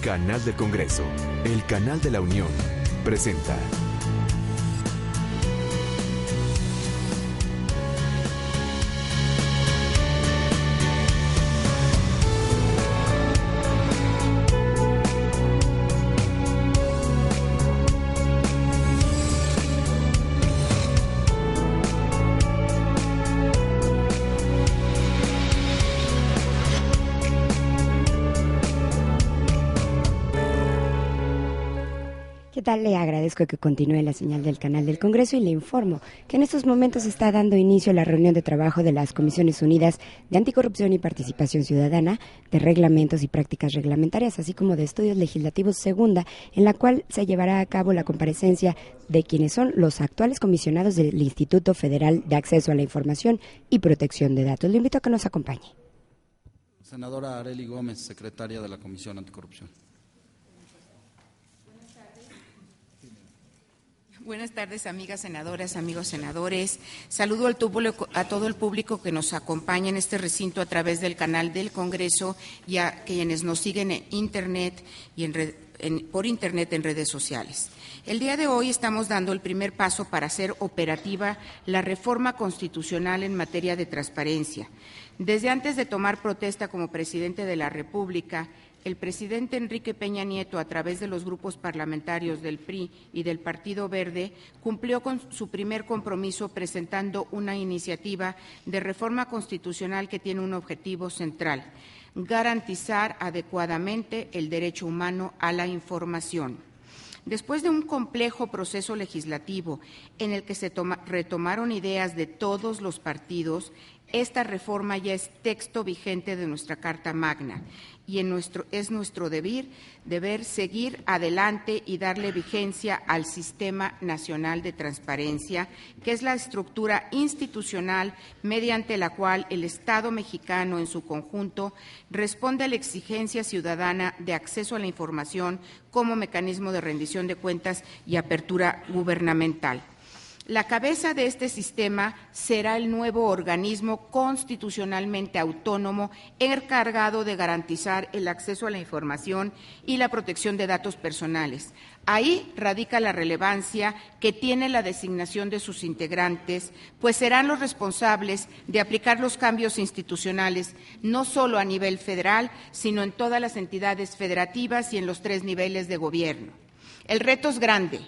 Canal del Congreso, el canal de la Unión, presenta. ¿Qué tal? Le agradezco que continúe la señal del canal del Congreso y le informo que en estos momentos está dando inicio la reunión de trabajo de las Comisiones Unidas de Anticorrupción y Participación Ciudadana, de Reglamentos y Prácticas Reglamentarias, así como de Estudios Legislativos segunda, en la cual se llevará a cabo la comparecencia de quienes son los actuales comisionados del Instituto Federal de Acceso a la Información y Protección de Datos. Le invito a que nos acompañe. Senadora Arely Gómez, secretaria de la Comisión Anticorrupción. Buenas tardes, amigas senadoras, amigos senadores. Saludo a todo el público que nos acompaña en este recinto a través del canal del Congreso y a quienes nos siguen en Internet y por Internet en redes sociales. El día de hoy estamos dando el primer paso para hacer operativa la reforma constitucional en materia de transparencia. Desde antes de tomar protesta como presidente de la República, el presidente Enrique Peña Nieto, a través de los grupos parlamentarios del PRI y del Partido Verde, cumplió con su primer compromiso presentando una iniciativa de reforma constitucional que tiene un objetivo central: garantizar adecuadamente el derecho humano a la información. Después de un complejo proceso legislativo en el que se retomaron ideas de todos los partidos, esta reforma ya es texto vigente de nuestra Carta Magna y es nuestro deber seguir adelante y darle vigencia al Sistema Nacional de Transparencia, que es la estructura institucional mediante la cual el Estado mexicano en su conjunto responde a la exigencia ciudadana de acceso a la información como mecanismo de rendición de cuentas y apertura gubernamental. La cabeza de este sistema será el nuevo organismo constitucionalmente autónomo encargado de garantizar el acceso a la información y la protección de datos personales. Ahí radica la relevancia que tiene la designación de sus integrantes, pues serán los responsables de aplicar los cambios institucionales, no solo a nivel federal, sino en todas las entidades federativas y en los 3 niveles de gobierno. El reto es grande.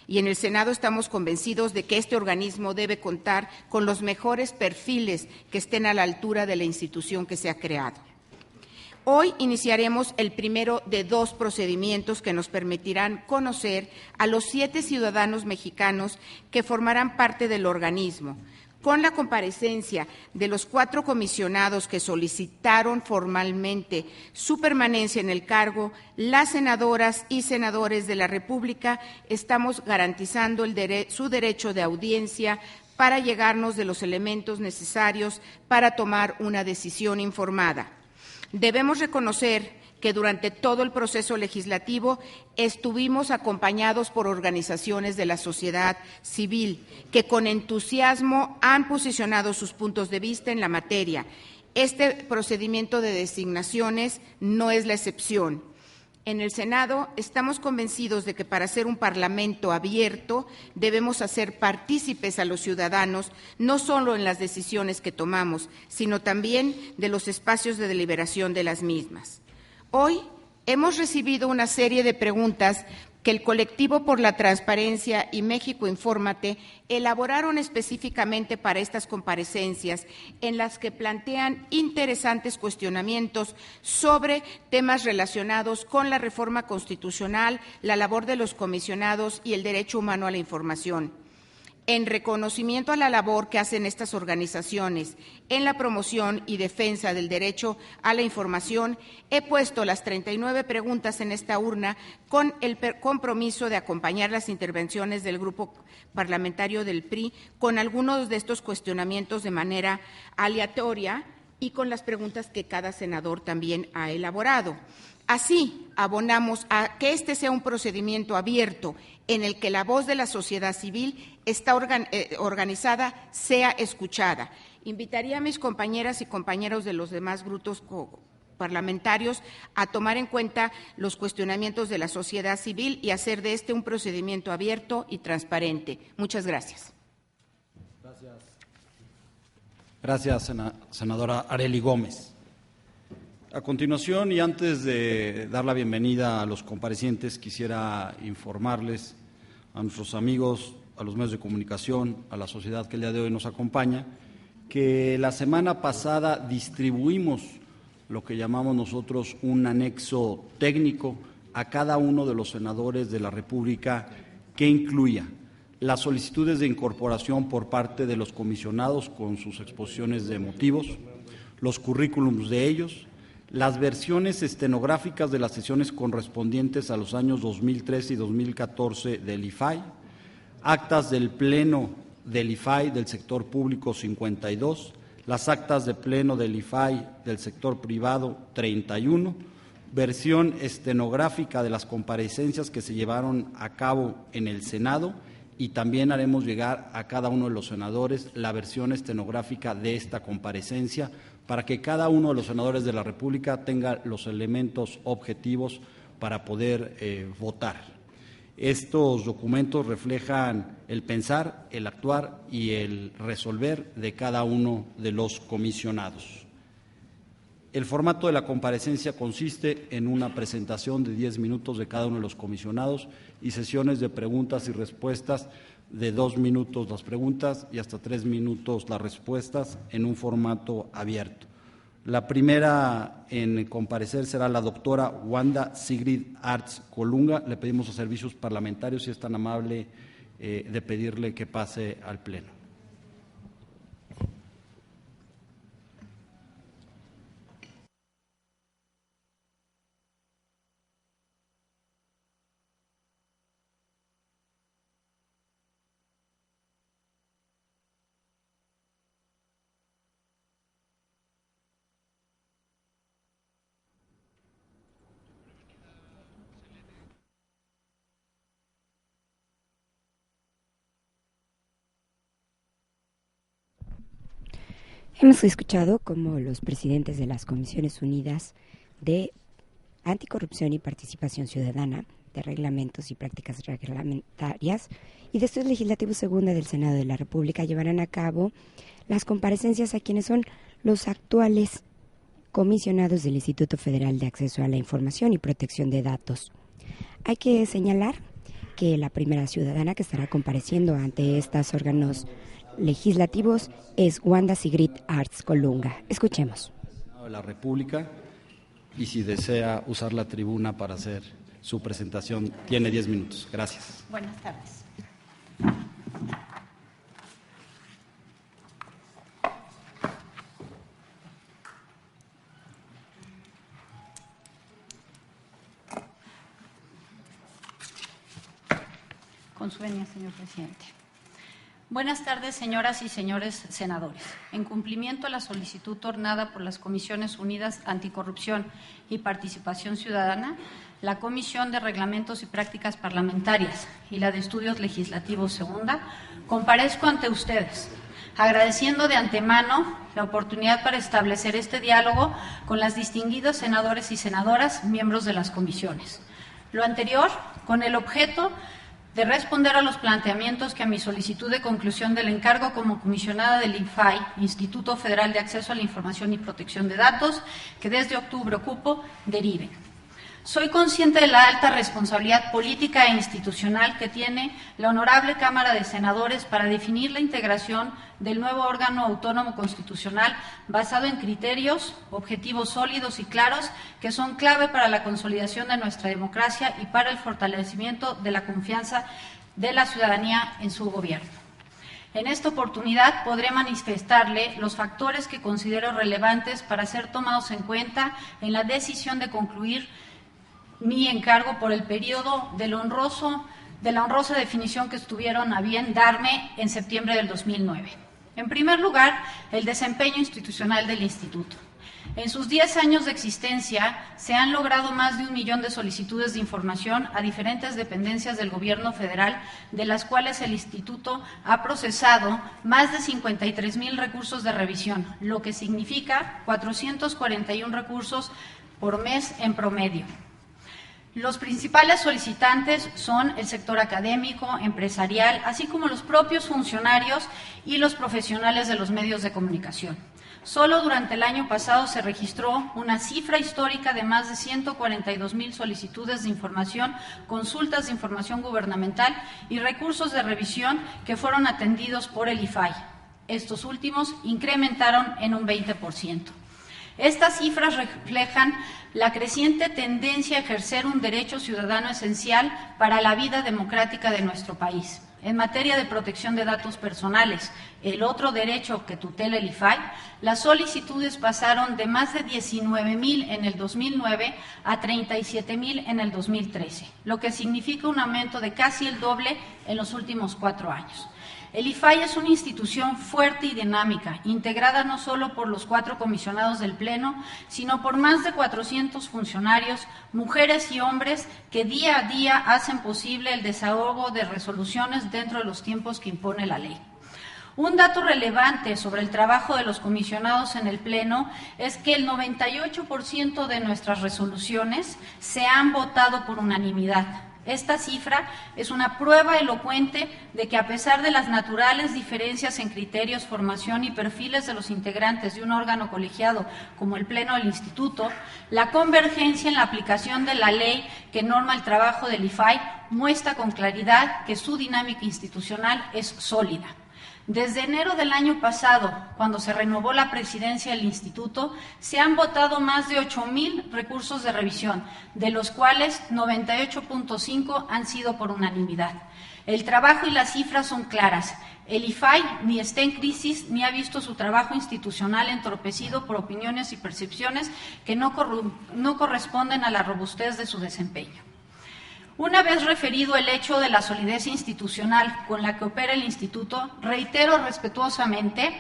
Y en el Senado estamos convencidos de que este organismo debe contar con los mejores perfiles que estén a la altura de la institución que se ha creado. Hoy iniciaremos el primero de 2 procedimientos que nos permitirán conocer a los 7 ciudadanos mexicanos que formarán parte del organismo, con la comparecencia de los 4 comisionados que solicitaron formalmente su permanencia en el cargo. Las senadoras y senadores de la República estamos garantizando su derecho de audiencia para llegarnos de los elementos necesarios para tomar una decisión informada. Debemos reconocer que durante todo el proceso legislativo estuvimos acompañados por organizaciones de la sociedad civil que con entusiasmo han posicionado sus puntos de vista en la materia. Este procedimiento de designaciones no es la excepción. En el Senado estamos convencidos de que para ser un parlamento abierto debemos hacer partícipes a los ciudadanos, no solo en las decisiones que tomamos, sino también de los espacios de deliberación de las mismas. Hoy hemos recibido una serie de preguntas que el Colectivo por la Transparencia y México Infórmate elaboraron específicamente para estas comparecencias, en las que plantean interesantes cuestionamientos sobre temas relacionados con la reforma constitucional, la labor de los comisionados y el derecho humano a la información. En reconocimiento a la labor que hacen estas organizaciones en la promoción y defensa del derecho a la información, he puesto las 39 preguntas en esta urna con el compromiso de acompañar las intervenciones del Grupo Parlamentario del PRI con algunos de estos cuestionamientos de manera aleatoria y con las preguntas que cada senador también ha elaborado. Así, abonamos a que este sea un procedimiento abierto en el que la voz de la sociedad civil está organizada, sea escuchada. Invitaría a mis compañeras y compañeros de los demás grupos parlamentarios a tomar en cuenta los cuestionamientos de la sociedad civil y hacer de este un procedimiento abierto y transparente. Muchas gracias. Gracias, senadora Arely Gómez. A continuación, y antes de dar la bienvenida a los comparecientes, quisiera informarles a nuestros amigos, a los medios de comunicación, a la sociedad que el día de hoy nos acompaña, que la semana pasada distribuimos lo que llamamos nosotros un anexo técnico a cada uno de los senadores de la República, que incluía las solicitudes de incorporación por parte de los comisionados con sus exposiciones de motivos, los currículums de ellos, las versiones estenográficas de las sesiones correspondientes a los años 2013 y 2014 del IFAI, actas del Pleno del IFAI del sector público 52, las actas de Pleno del IFAI del sector privado 31, versión estenográfica de las comparecencias que se llevaron a cabo en el Senado, y también haremos llegar a cada uno de los senadores la versión estenográfica de esta comparecencia para que cada uno de los senadores de la República tenga los elementos objetivos para poder votar. Estos documentos reflejan el pensar, el actuar y el resolver de cada uno de los comisionados. El formato de la comparecencia consiste en una presentación de 10 minutos de cada uno de los comisionados y sesiones de preguntas y respuestas de 2 minutos las preguntas y hasta 3 minutos las respuestas en un formato abierto. La primera en comparecer será la doctora Wanda Sigrid Arts Colunga. Le pedimos a servicios parlamentarios, si es tan amable, de pedirle que pase al Pleno. Hemos escuchado cómo los presidentes de las Comisiones Unidas de Anticorrupción y Participación Ciudadana, de Reglamentos y Prácticas Reglamentarias y de Estudios Legislativos Segunda del Senado de la República llevarán a cabo las comparecencias a quienes son los actuales comisionados del Instituto Federal de Acceso a la Información y Protección de Datos. Hay que señalar que la primera ciudadana que estará compareciendo ante estos órganos legislativos es Wanda Sigrid Arts Colunga. Escuchemos. De la República, y si desea usar la tribuna para hacer su presentación, tiene 10 minutos. Gracias. Buenas tardes. Con su venia, señor presidente. Buenas tardes, señoras y señores senadores. En cumplimiento a la solicitud tornada por las Comisiones Unidas Anticorrupción y Participación Ciudadana, la Comisión de Reglamentos y Prácticas Parlamentarias y la de Estudios Legislativos Segunda, comparezco ante ustedes, agradeciendo de antemano la oportunidad para establecer este diálogo con las distinguidas senadores y senadoras, miembros de las comisiones. Lo anterior con el objeto de responder a los planteamientos que a mi solicitud de conclusión del encargo como comisionada del IFAI, Instituto Federal de Acceso a la Información y Protección de Datos, que desde octubre ocupo, deriven. Soy consciente de la alta responsabilidad política e institucional que tiene la Honorable Cámara de Senadores para definir la integración del nuevo órgano autónomo constitucional basado en criterios, objetivos sólidos y claros que son clave para la consolidación de nuestra democracia y para el fortalecimiento de la confianza de la ciudadanía en su gobierno. En esta oportunidad podré manifestarle los factores que considero relevantes para ser tomados en cuenta en la decisión de concluir mi encargo por el periodo de la honrosa definición que estuvieron a bien darme en septiembre del 2009. En primer lugar, el desempeño institucional del Instituto. En sus 10 años de existencia se han logrado más de 1 millón de solicitudes de información a diferentes dependencias del Gobierno federal, de las cuales el Instituto ha procesado más de 53,000 recursos de revisión, lo que significa 441 recursos por mes en promedio. Los principales solicitantes son el sector académico, empresarial, así como los propios funcionarios y los profesionales de los medios de comunicación. Solo durante el año pasado se registró una cifra histórica de más de 142,000 solicitudes de información, consultas de información gubernamental y recursos de revisión que fueron atendidos por el IFAI. Estos últimos incrementaron en un 20%. Estas cifras reflejan la creciente tendencia a ejercer un derecho ciudadano esencial para la vida democrática de nuestro país. En materia de protección de datos personales, el otro derecho que tutela el IFAI, las solicitudes pasaron de más de 19,000 en el 2009 a 37,000 en el 2013, lo que significa un aumento de casi el doble en los últimos 4 años. El IFAI es una institución fuerte y dinámica, integrada no solo por los 4 comisionados del Pleno, sino por más de 400 funcionarios, mujeres y hombres, que día a día hacen posible el desahogo de resoluciones dentro de los tiempos que impone la ley. Un dato relevante sobre el trabajo de los comisionados en el Pleno es que el 98% de nuestras resoluciones se han votado por unanimidad. Esta cifra es una prueba elocuente de que, a pesar de las naturales diferencias en criterios, formación y perfiles de los integrantes de un órgano colegiado como el Pleno del Instituto, la convergencia en la aplicación de la ley que norma el trabajo del IFAI muestra con claridad que su dinámica institucional es sólida. Desde enero del año pasado, cuando se renovó la presidencia del Instituto, se han votado más de 8,000 recursos de revisión, de los cuales 98,5 han sido por unanimidad. El trabajo y las cifras son claras. El IFAI ni está en crisis ni ha visto su trabajo institucional entorpecido por opiniones y percepciones que no corresponden a la robustez de su desempeño. Una vez referido el hecho de la solidez institucional con la que opera el Instituto, reitero respetuosamente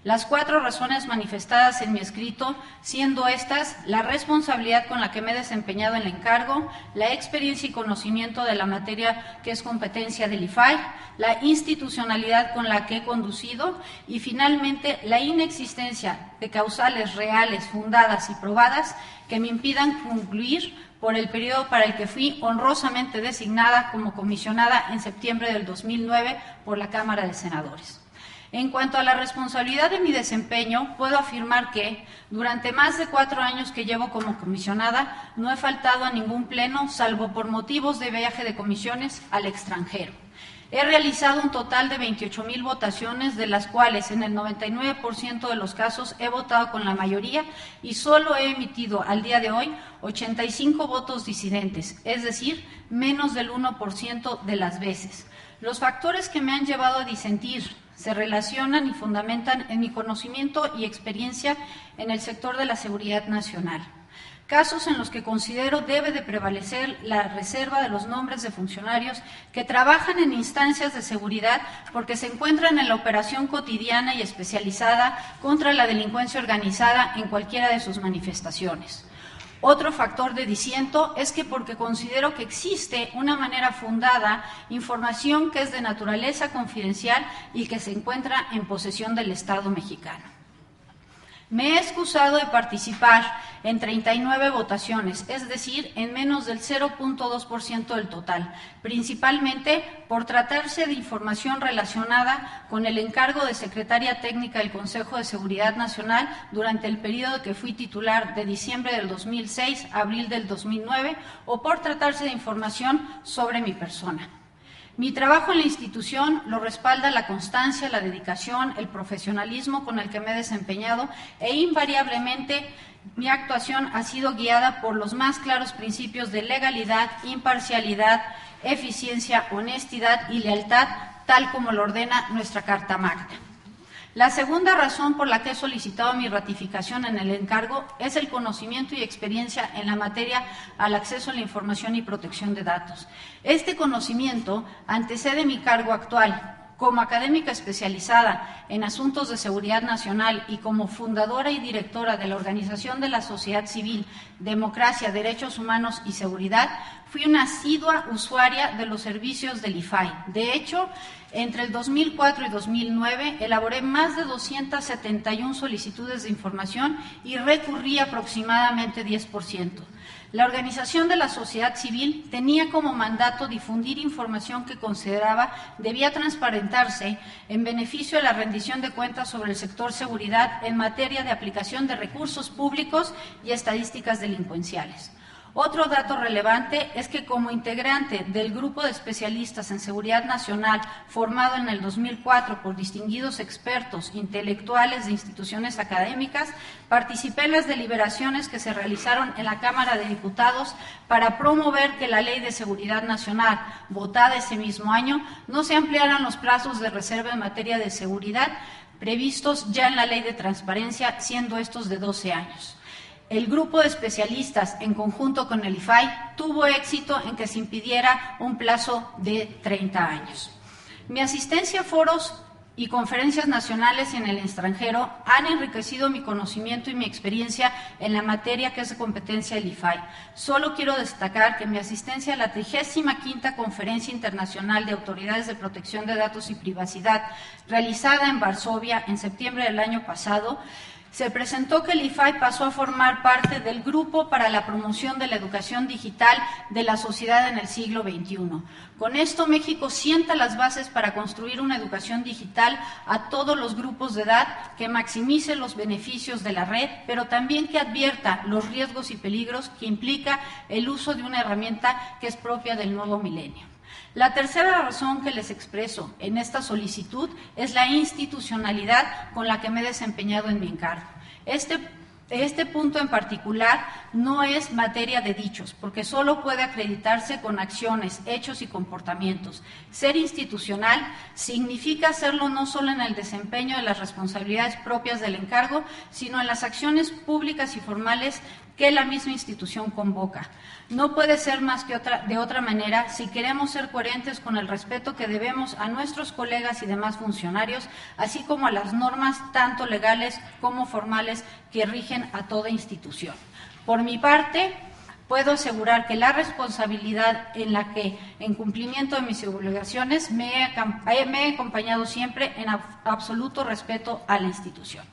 las 4 razones manifestadas en mi escrito, siendo estas la responsabilidad con la que me he desempeñado en el encargo, la experiencia y conocimiento de la materia que es competencia del IFAI, la institucionalidad con la que he conducido y, finalmente, la inexistencia de causales reales, fundadas y probadas que me impidan concluir por el periodo para el que fui honrosamente designada como comisionada en septiembre del 2009 por la Cámara de Senadores. En cuanto a la responsabilidad de mi desempeño, puedo afirmar que, durante más de 4 años que llevo como comisionada, no he faltado a ningún pleno, salvo por motivos de viaje de comisiones al extranjero. He realizado un total de 28,000 votaciones, de las cuales en el 99% de los casos he votado con la mayoría y solo he emitido al día de hoy 85 votos disidentes, es decir, menos del 1% de las veces. Los factores que me han llevado a disentir se relacionan y fundamentan en mi conocimiento y experiencia en el sector de la seguridad nacional. Casos en los que considero debe de prevalecer la reserva de los nombres de funcionarios que trabajan en instancias de seguridad porque se encuentran en la operación cotidiana y especializada contra la delincuencia organizada en cualquiera de sus manifestaciones. Otro factor de disiento es que, porque considero que existe una manera fundada, información que es de naturaleza confidencial y que se encuentra en posesión del Estado mexicano. Me he excusado de participar en 39 votaciones, es decir, en menos del 0,2% del total, principalmente por tratarse de información relacionada con el encargo de secretaria técnica del Consejo de Seguridad Nacional durante el periodo que fui titular, de diciembre del 2006 a abril del 2009, o por tratarse de información sobre mi persona. Mi trabajo en la institución lo respalda la constancia, la dedicación, el profesionalismo con el que me he desempeñado, e invariablemente mi actuación ha sido guiada por los más claros principios de legalidad, imparcialidad, eficiencia, honestidad y lealtad, tal como lo ordena nuestra Carta Magna. La segunda razón por la que he solicitado mi ratificación en el encargo es el conocimiento y experiencia en la materia al acceso a la información y protección de datos. Este conocimiento antecede mi cargo actual. Como académica especializada en asuntos de seguridad nacional y como fundadora y directora de la Organización de la Sociedad Civil, Democracia, Derechos Humanos y Seguridad, fui una asidua usuaria de los servicios del IFAI. De hecho, entre el 2004 y 2009 elaboré más de 271 solicitudes de información y recurrí aproximadamente 10%. La organización de la sociedad civil tenía como mandato difundir información que consideraba debía transparentarse en beneficio de la rendición de cuentas sobre el sector seguridad en materia de aplicación de recursos públicos y estadísticas delincuenciales. Otro dato relevante es que como integrante del grupo de especialistas en seguridad nacional formado en el 2004 por distinguidos expertos intelectuales de instituciones académicas, participé en las deliberaciones que se realizaron en la Cámara de Diputados para promover que la Ley de Seguridad Nacional, votada ese mismo año, no se ampliaran los plazos de reserva en materia de seguridad previstos ya en la Ley de Transparencia, siendo estos de 12 años. El grupo de especialistas, en conjunto con el IFAI, tuvo éxito en que se impidiera un plazo de 30 años. Mi asistencia a foros y conferencias nacionales en el extranjero han enriquecido mi conocimiento y mi experiencia en la materia que es de competencia del IFAI. Solo quiero destacar que mi asistencia a la 35ª Conferencia Internacional de Autoridades de Protección de Datos y Privacidad, realizada en Varsovia en septiembre del año pasado, se presentó que el IFAI pasó a formar parte del Grupo para la Promoción de la Educación Digital de la Sociedad en el siglo XXI. Con esto, México sienta las bases para construir una educación digital a todos los grupos de edad que maximice los beneficios de la red, pero también que advierta los riesgos y peligros que implica el uso de una herramienta que es propia del nuevo milenio. La tercera razón que les expreso en esta solicitud es la institucionalidad con la que me he desempeñado en mi encargo. Este punto en particular no es materia de dichos, porque solo puede acreditarse con acciones, hechos y comportamientos. Ser institucional significa hacerlo no solo en el desempeño de las responsabilidades propias del encargo, sino en las acciones públicas y formales que la misma institución convoca. No puede ser más que de otra manera si queremos ser coherentes con el respeto que debemos a nuestros colegas y demás funcionarios, así como a las normas tanto legales como formales que rigen a toda institución. Por mi parte, puedo asegurar que la responsabilidad en la que, en cumplimiento de mis obligaciones, me he acompañado siempre en absoluto respeto a la institución.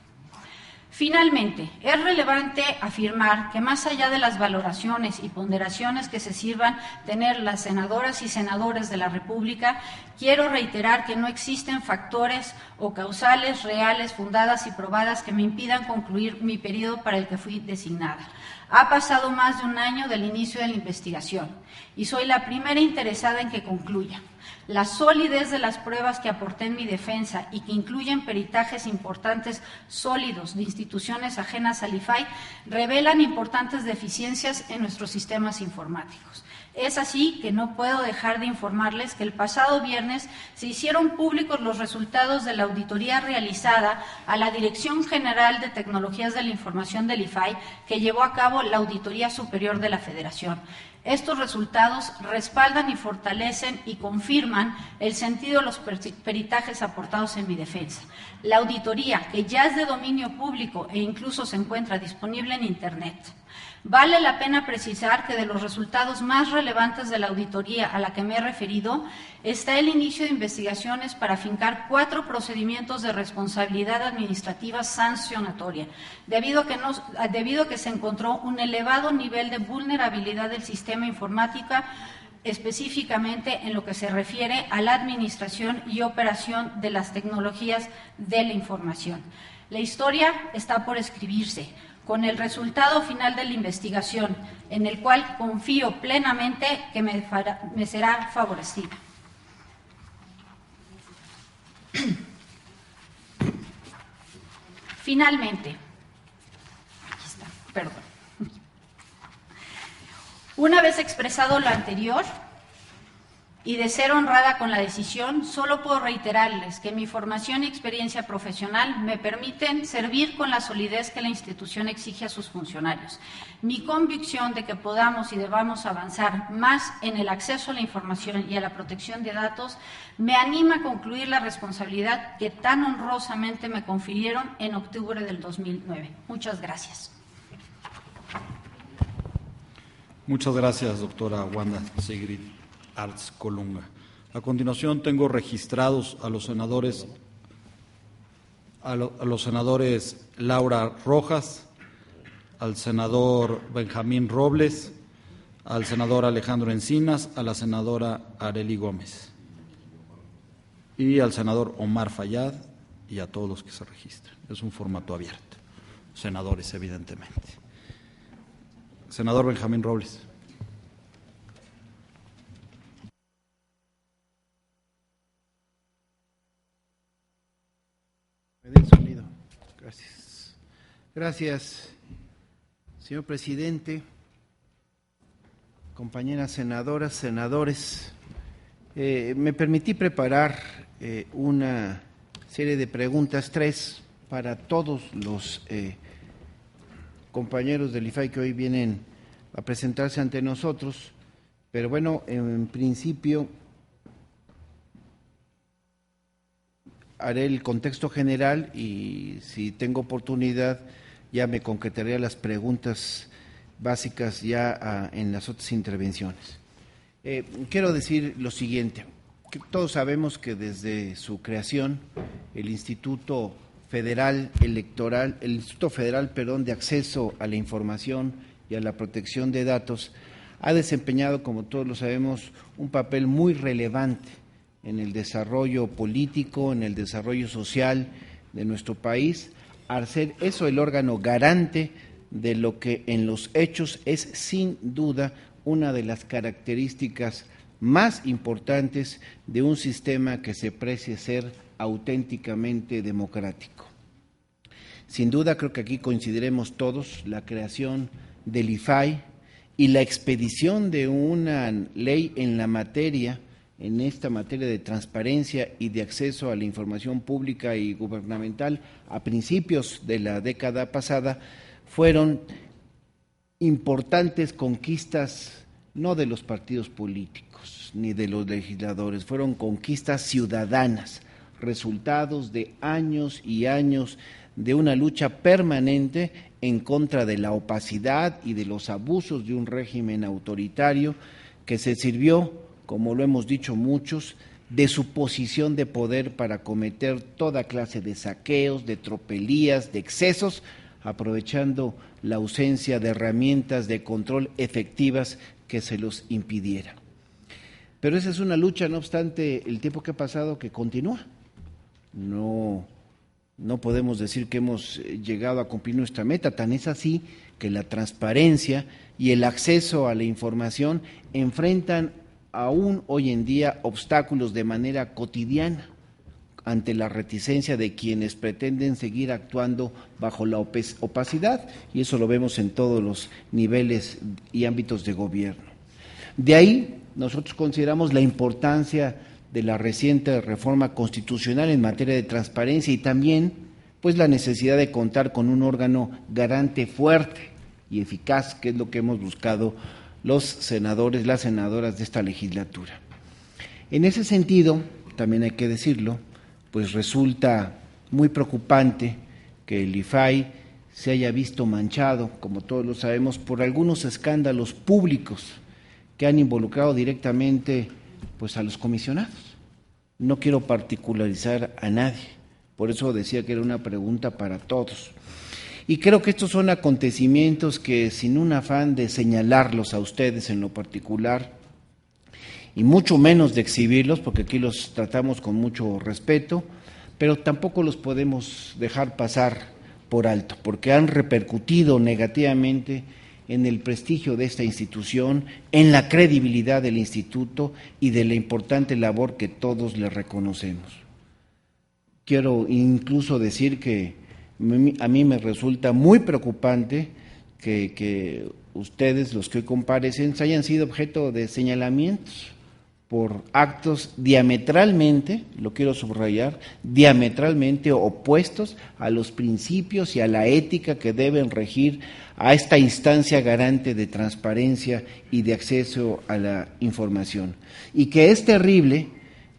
Finalmente, es relevante afirmar que más allá de las valoraciones y ponderaciones que se sirvan tener las senadoras y senadores de la República, quiero reiterar que no existen factores o causales reales, fundadas y probadas que me impidan concluir mi periodo para el que fui designada. Ha pasado más de un año del inicio de la investigación y soy la primera interesada en que concluya. La solidez de las pruebas que aporté en mi defensa y que incluyen peritajes importantes sólidos de instituciones ajenas al IFAI revelan importantes deficiencias en nuestros sistemas informáticos. Es así que no puedo dejar de informarles que el pasado viernes se hicieron públicos los resultados de la auditoría realizada a la Dirección General de Tecnologías de la Información del IFAI, que llevó a cabo la Auditoría Superior de la Federación. Estos resultados respaldan y fortalecen y confirman el sentido de los peritajes aportados en mi defensa. La auditoría, que ya es de dominio público e incluso se encuentra disponible en Internet. Vale la pena precisar que de los resultados más relevantes de la auditoría a la que me he referido está el inicio de investigaciones para afincar 4 procedimientos de responsabilidad administrativa sancionatoria, debido a que se encontró un elevado nivel de vulnerabilidad del sistema informático, específicamente en lo que se refiere a la administración y operación de las tecnologías de la información. La historia está por escribirse, con el resultado final de la investigación, en el cual confío plenamente que me será favorecida. Finalmente, aquí está, perdón. Una vez expresado lo anterior, y de ser honrada con la decisión, solo puedo reiterarles que mi formación y experiencia profesional me permiten servir con la solidez que la institución exige a sus funcionarios. Mi convicción de que podamos y debamos avanzar más en el acceso a la información y a la protección de datos me anima a concluir la responsabilidad que tan honrosamente me confirieron en octubre del 2009. Muchas gracias. Muchas gracias, doctora Wanda Sigrid Arts Colunga. A continuación tengo registrados a los senadores Laura Rojas, al senador Benjamín Robles, al senador Alejandro Encinas, a la senadora Arely Gómez y al senador Omar Fayad y a todos los que se registran. Es un formato abierto. Senadores, evidentemente. Senador Benjamín Robles. Me den sonido. Gracias. Gracias, señor presidente, compañeras senadoras, senadores. Me permití preparar una serie de preguntas, 3, para todos los compañeros del IFAI que hoy vienen a presentarse ante nosotros, pero bueno, en principio haré el contexto general y si tengo oportunidad ya me concretaré a las preguntas básicas ya en las otras intervenciones. Quiero decir lo siguiente, que todos sabemos que desde su creación el Instituto Federal de Acceso a la Información y a la Protección de Datos ha desempeñado, como todos lo sabemos, un papel muy relevante en el desarrollo político, en el desarrollo social de nuestro país, al ser eso el órgano garante de lo que en los hechos es sin duda una de las características más importantes de un sistema que se precie ser auténticamente democrático. Sin duda creo que aquí coincidiremos todos, la creación del IFAI y la expedición de una ley en la materia, en esta materia de transparencia y de acceso a la información pública y gubernamental a principios de la década pasada, fueron importantes conquistas no de los partidos políticos ni de los legisladores, fueron conquistas ciudadanas, resultados de años y años de una lucha permanente en contra de la opacidad y de los abusos de un régimen autoritario que se sirvió, como lo hemos dicho muchos, de su posición de poder para cometer toda clase de saqueos, de tropelías, de excesos, aprovechando la ausencia de herramientas de control efectivas que se los impidiera. Pero esa es una lucha, no obstante, el tiempo que ha pasado, que continúa. No podemos decir que hemos llegado a cumplir nuestra meta, tan es así que la transparencia y el acceso a la información enfrentan aún hoy en día obstáculos de manera cotidiana ante la reticencia de quienes pretenden seguir actuando bajo la opacidad, y eso lo vemos en todos los niveles y ámbitos de gobierno. De ahí nosotros consideramos la importancia de la reciente reforma constitucional en materia de transparencia y también pues la necesidad de contar con un órgano garante fuerte y eficaz, que es lo que hemos buscado los senadores, las senadoras de esta legislatura. En ese sentido, también hay que decirlo, pues resulta muy preocupante que el IFAI se haya visto manchado, como todos lo sabemos, por algunos escándalos públicos que han involucrado directamente pues a los comisionados. No quiero particularizar a nadie, por eso decía que era una pregunta para todos. Y creo que estos son acontecimientos que, sin un afán de señalarlos a ustedes en lo particular, y mucho menos de exhibirlos, porque aquí los tratamos con mucho respeto, pero tampoco los podemos dejar pasar por alto, porque han repercutido negativamente en el prestigio de esta institución, en la credibilidad del instituto y de la importante labor que todos le reconocemos. Quiero incluso decir que a mí me resulta muy preocupante que ustedes, los que hoy comparecen, hayan sido objeto de señalamientos por actos diametralmente, lo quiero subrayar, diametralmente opuestos a los principios y a la ética que deben regir a esta instancia garante de transparencia y de acceso a la información. Y que es terrible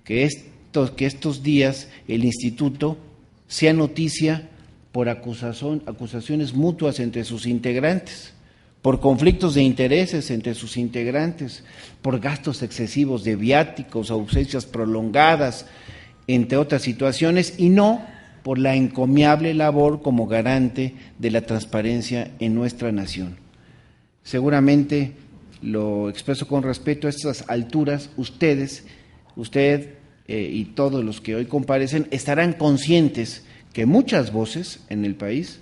que estos días el Instituto sea noticia por acusaciones mutuas entre sus integrantes, por conflictos de intereses entre sus integrantes, por gastos excesivos de viáticos, ausencias prolongadas, entre otras situaciones, y no por la encomiable labor como garante de la transparencia en nuestra nación. Seguramente, lo expreso con respeto, a estas alturas, usted y todos los que hoy comparecen estarán conscientes que muchas voces en el país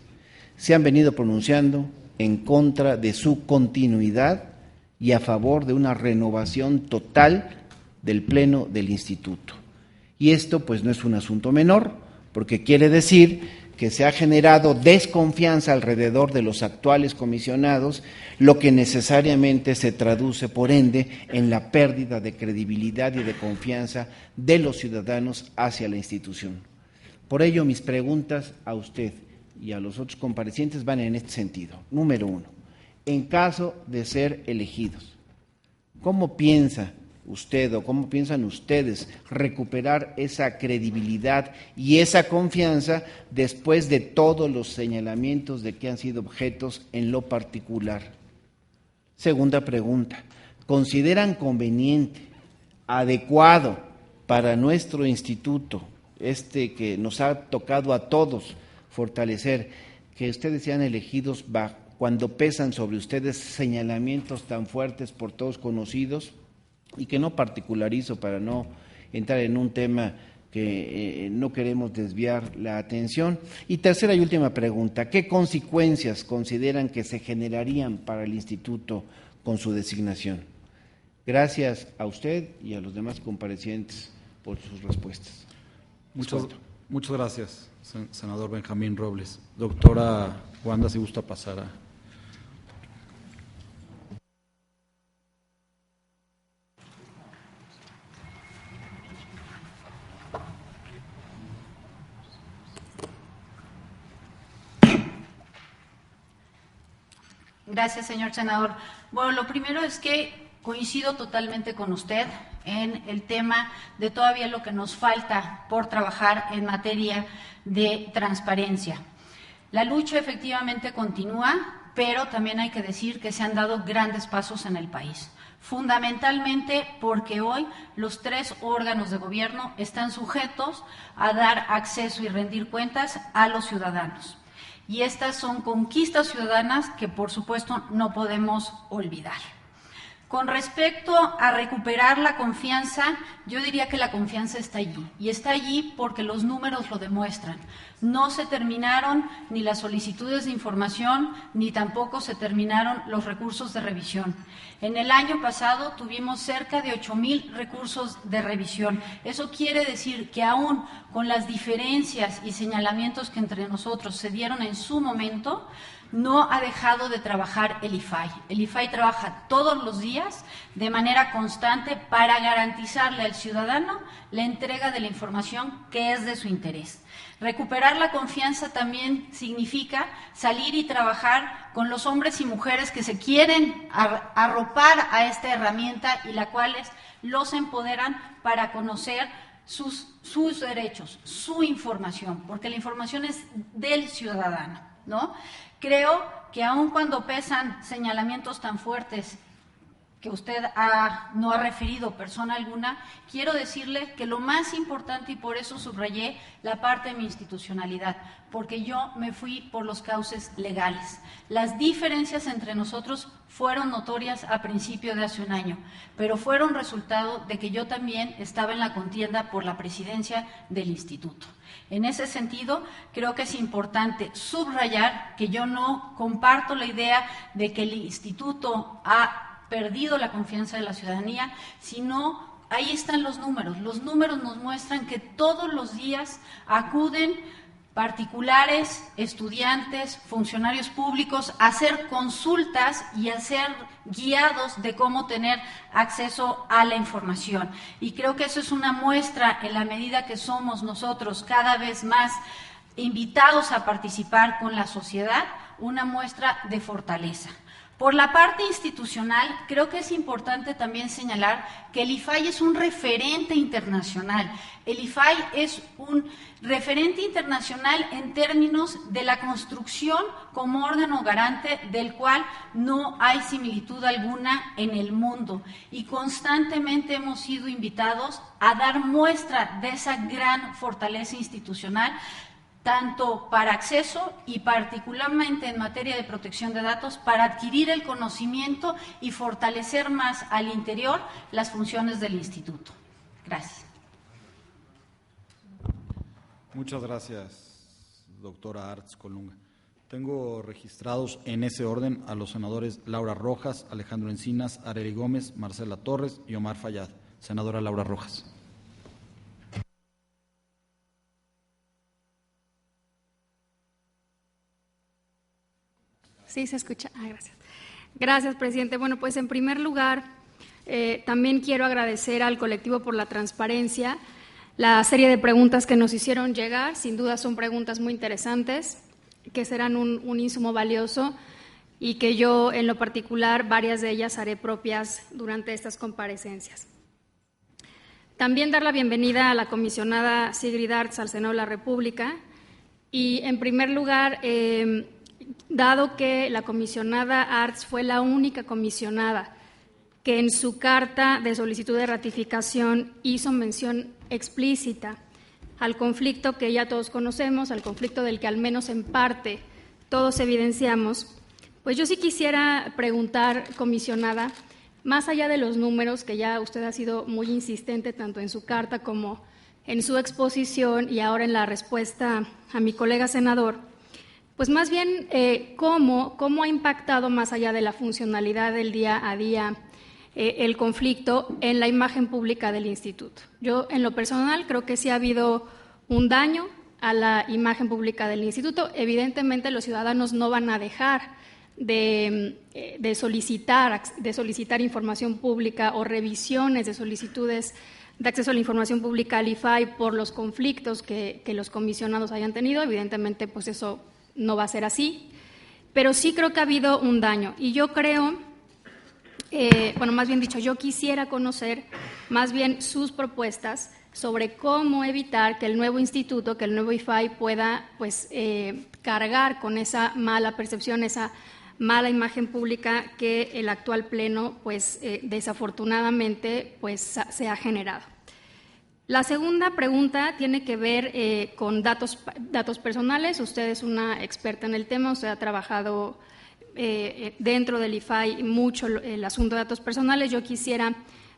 se han venido pronunciando en contra de su continuidad y a favor de una renovación total del Pleno del Instituto. Y esto pues no es un asunto menor, porque quiere decir que se ha generado desconfianza alrededor de los actuales comisionados, lo que necesariamente se traduce, por ende, en la pérdida de credibilidad y de confianza de los ciudadanos hacia la institución. Por ello, mis preguntas a usted y a los otros comparecientes van en este sentido. Número 1, en caso de ser elegidos, ¿cómo piensa usted o cómo piensan ustedes recuperar esa credibilidad y esa confianza después de todos los señalamientos de que han sido objetos en lo particular? Segunda pregunta, ¿consideran conveniente, adecuado para nuestro instituto, que nos ha tocado a todos fortalecer, que ustedes sean elegidos cuando pesan sobre ustedes señalamientos tan fuertes por todos conocidos, y que no particularizo para no entrar en un tema que no queremos desviar la atención? Y tercera y última pregunta, ¿qué consecuencias consideran que se generarían para el instituto con su designación? Gracias a usted y a los demás comparecientes por sus respuestas. Muchas gracias, senador Benjamín Robles. Doctora Wanda, si gusta pasar a… Gracias, señor senador. Bueno, lo primero es que coincido totalmente con usted en el tema de todavía lo que nos falta por trabajar en materia de transparencia. La lucha efectivamente continúa, pero también hay que decir que se han dado grandes pasos en el país. Fundamentalmente porque hoy los 3 órganos de gobierno están sujetos a dar acceso y rendir cuentas a los ciudadanos. Y estas son conquistas ciudadanas que, por supuesto, no podemos olvidar. Con respecto a recuperar la confianza, yo diría que la confianza está allí. Y está allí porque los números lo demuestran. No se terminaron ni las solicitudes de información, ni tampoco se terminaron los recursos de revisión. En el año pasado tuvimos cerca de 8,000 recursos de revisión. Eso quiere decir que aún con las diferencias y señalamientos que entre nosotros se dieron en su momento, no ha dejado de trabajar el IFAI. El IFAI trabaja todos los días de manera constante para garantizarle al ciudadano la entrega de la información que es de su interés. Recuperar la confianza también significa salir y trabajar con los hombres y mujeres que se quieren arropar a esta herramienta y las cuales los empoderan para conocer sus derechos, su información, porque la información es del ciudadano, ¿no? Creo que aun cuando pesan señalamientos tan fuertes que usted no ha referido persona alguna, quiero decirle que lo más importante, y por eso subrayé la parte de mi institucionalidad, porque yo me fui por los cauces legales. Las diferencias entre nosotros fueron notorias a principio de hace un año, pero fueron resultado de que yo también estaba en la contienda por la presidencia del instituto. En ese sentido, creo que es importante subrayar que yo no comparto la idea de que el instituto ha perdido la confianza de la ciudadanía, sino ahí están los números. Los números nos muestran que todos los días acuden particulares, estudiantes, funcionarios públicos, hacer consultas y a ser guiados de cómo tener acceso a la información. Y creo que eso es una muestra, en la medida que somos nosotros cada vez más invitados a participar con la sociedad, una muestra de fortaleza. Por la parte institucional, creo que es importante también señalar que el IFAI es un referente internacional. El IFAI es un referente internacional en términos de la construcción como órgano garante del cual no hay similitud alguna en el mundo. Y constantemente hemos sido invitados a dar muestra de esa gran fortaleza institucional, tanto para acceso y particularmente en materia de protección de datos, para adquirir el conocimiento y fortalecer más al interior las funciones del instituto. Gracias. Muchas gracias, doctora Artz Colunga. Tengo registrados en ese orden a los senadores Laura Rojas, Alejandro Encinas, Arely Gómez, Marcela Torres y Omar Fayad. Senadora Laura Rojas. Sí, se escucha. Gracias. Gracias, presidente. Bueno, pues en primer lugar, también quiero agradecer al Colectivo por la Transparencia la serie de preguntas que nos hicieron llegar. Sin duda son preguntas muy interesantes, que serán un insumo valioso y que yo, en lo particular, varias de ellas haré propias durante estas comparecencias. También dar la bienvenida a la comisionada Sigrid Artz al Senado de la República y, en primer lugar, dado que la comisionada Artz fue la única comisionada que en su carta de solicitud de ratificación hizo mención explícita al conflicto que ya todos conocemos, al conflicto del que al menos en parte todos evidenciamos, pues yo sí quisiera preguntar, comisionada, más allá de los números, que ya usted ha sido muy insistente tanto en su carta como en su exposición y ahora en la respuesta a mi colega senador, pues más bien cómo ha impactado más allá de la funcionalidad del día a día el conflicto en la imagen pública del instituto. Yo, en lo personal, creo que sí ha habido un daño a la imagen pública del instituto. Evidentemente, los ciudadanos no van a dejar de solicitar información pública o revisiones de solicitudes de acceso a la información pública al IFAI por los conflictos que los comisionados hayan tenido. Evidentemente, pues eso no va a ser así, pero sí creo que ha habido un daño y yo creo, más bien dicho, yo quisiera conocer más bien sus propuestas sobre cómo evitar que el nuevo instituto, que el nuevo IFAI pueda pues cargar con esa mala percepción, esa mala imagen pública que el actual pleno pues desafortunadamente pues se ha generado. La segunda pregunta tiene que ver con datos personales. Usted es una experta en el tema, usted ha trabajado dentro del IFAI mucho el asunto de datos personales. Yo quisiera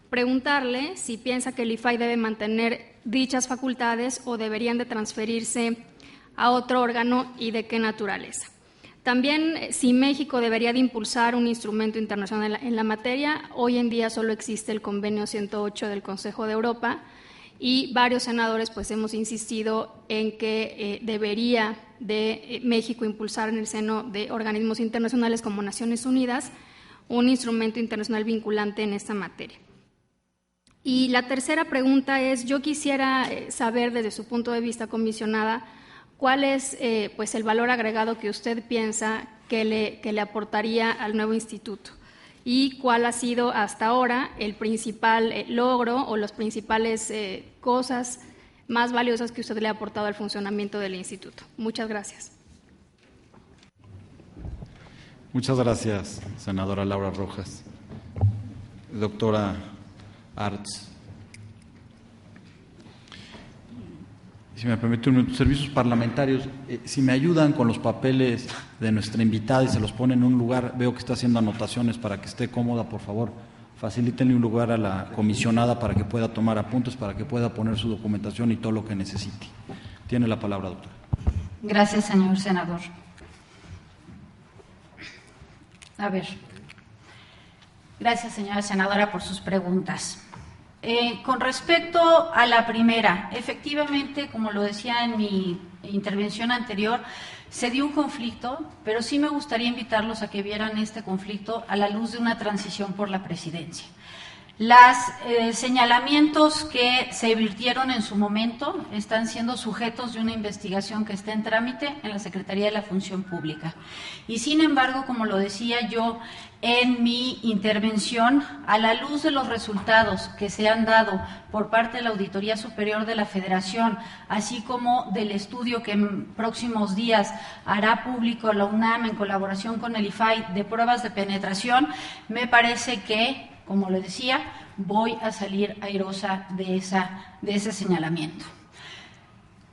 preguntarle si piensa que el IFAI debe mantener dichas facultades o deberían de transferirse a otro órgano y de qué naturaleza. También si México debería de impulsar un instrumento internacional en la materia. Hoy en día solo existe el Convenio 108 del Consejo de Europa, y varios senadores pues hemos insistido en que debería de México impulsar en el seno de organismos internacionales como Naciones Unidas un instrumento internacional vinculante en esta materia. Y la tercera pregunta es, yo quisiera saber desde su punto de vista, comisionada, cuál es pues el valor agregado que usted piensa que le aportaría al nuevo instituto. Y cuál ha sido hasta ahora el principal logro o las principales cosas más valiosas que usted le ha aportado al funcionamiento del instituto. Muchas gracias. Muchas gracias, senadora Laura Rojas. Doctora Artz. Si me permite un minuto, servicios parlamentarios, si me ayudan con los papeles de nuestra invitada y se los ponen en un lugar, veo que está haciendo anotaciones para que esté cómoda, por favor, facilítenle un lugar a la comisionada para que pueda tomar apuntes, para que pueda poner su documentación y todo lo que necesite. Tiene la palabra, doctora. Gracias, señor senador. A ver. Gracias, señora senadora, por sus preguntas. Con respecto a la primera, efectivamente, como lo decía en mi intervención anterior, se dio un conflicto, pero sí me gustaría invitarlos a que vieran este conflicto a la luz de una transición por la presidencia. Los señalamientos que se virtieron en su momento están siendo sujetos de una investigación que está en trámite en la Secretaría de la Función Pública. Y sin embargo, como lo decía yo en mi intervención, a la luz de los resultados que se han dado por parte de la Auditoría Superior de la Federación, así como del estudio que en próximos días hará público la UNAM en colaboración con el IFAI de pruebas de penetración, me parece que, como le decía, voy a salir airosa de ese señalamiento.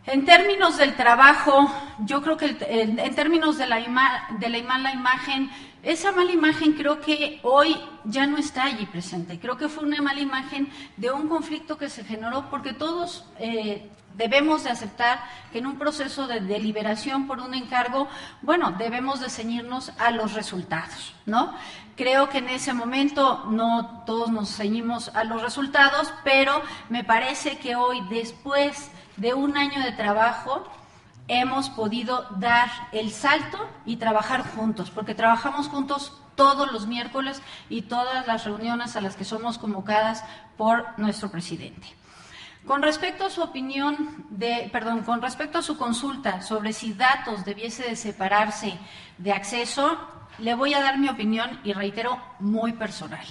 En términos del trabajo, yo creo que en términos de la mala imagen, esa mala imagen creo que hoy ya no está allí presente. Creo que fue una mala imagen de un conflicto que se generó porque todos debemos de aceptar que en un proceso de deliberación por un encargo, bueno, debemos de ceñirnos a los resultados, ¿no? Creo que en ese momento no todos nos ceñimos a los resultados, pero me parece que hoy, después de un año de trabajo, hemos podido dar el salto y trabajar juntos, porque trabajamos juntos todos los miércoles y todas las reuniones a las que somos convocadas por nuestro presidente. Con respecto a su con respecto a su consulta sobre si datos debiese de separarse de acceso, le voy a dar mi opinión y reitero, muy personal.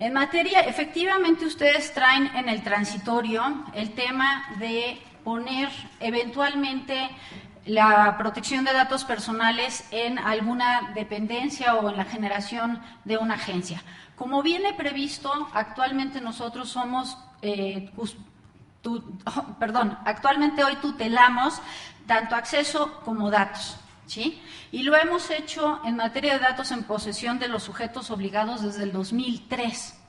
En materia, efectivamente ustedes traen en el transitorio el tema de poner eventualmente la protección de datos personales en alguna dependencia o en la generación de una agencia. Como viene previsto, actualmente nosotros somos, actualmente hoy tutelamos tanto acceso como datos, ¿sí? Y lo hemos hecho en materia de datos en posesión de los sujetos obligados desde el 2003.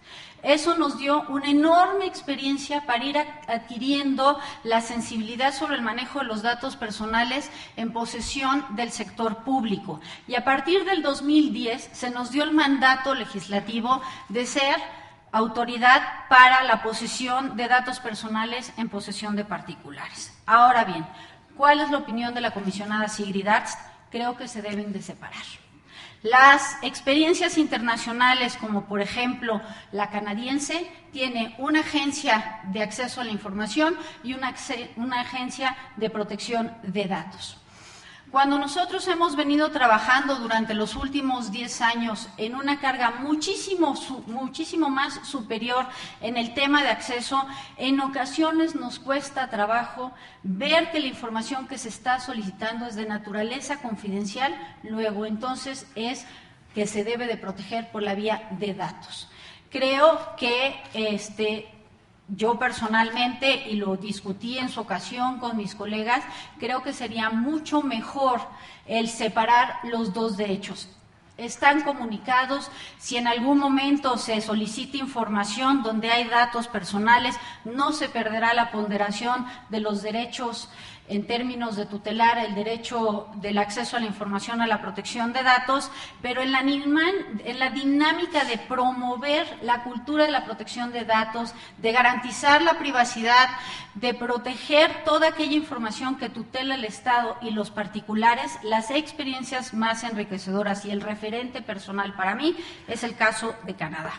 Eso nos dio una enorme experiencia para ir adquiriendo la sensibilidad sobre el manejo de los datos personales en posesión del sector público. Y a partir del 2010 se nos dio el mandato legislativo de ser autoridad para la posesión de datos personales en posesión de particulares. Ahora bien, ¿cuál es la opinión de la comisionada Sigrid Artz? Creo que se deben de separar. Las experiencias internacionales, como por ejemplo la canadiense, tiene una agencia de acceso a la información y una agencia de protección de datos. Cuando nosotros hemos venido trabajando durante los últimos 10 años en una carga muchísimo más superior en el tema de acceso, en ocasiones nos cuesta trabajo ver que la información que se está solicitando es de naturaleza confidencial, luego entonces es que se debe de proteger por la vía de datos. Creo que yo personalmente, y lo discutí en su ocasión con mis colegas, creo que sería mucho mejor el separar los dos derechos. Están comunicados, si en algún momento se solicita información donde hay datos personales, no se perderá la ponderación de los derechos en términos de tutelar el derecho del acceso a la información, a la protección de datos, pero en la dinámica de promover la cultura de la protección de datos, de garantizar la privacidad, de proteger toda aquella información que tutela el Estado y los particulares, las experiencias más enriquecedoras y el referente personal para mí es el caso de Canadá.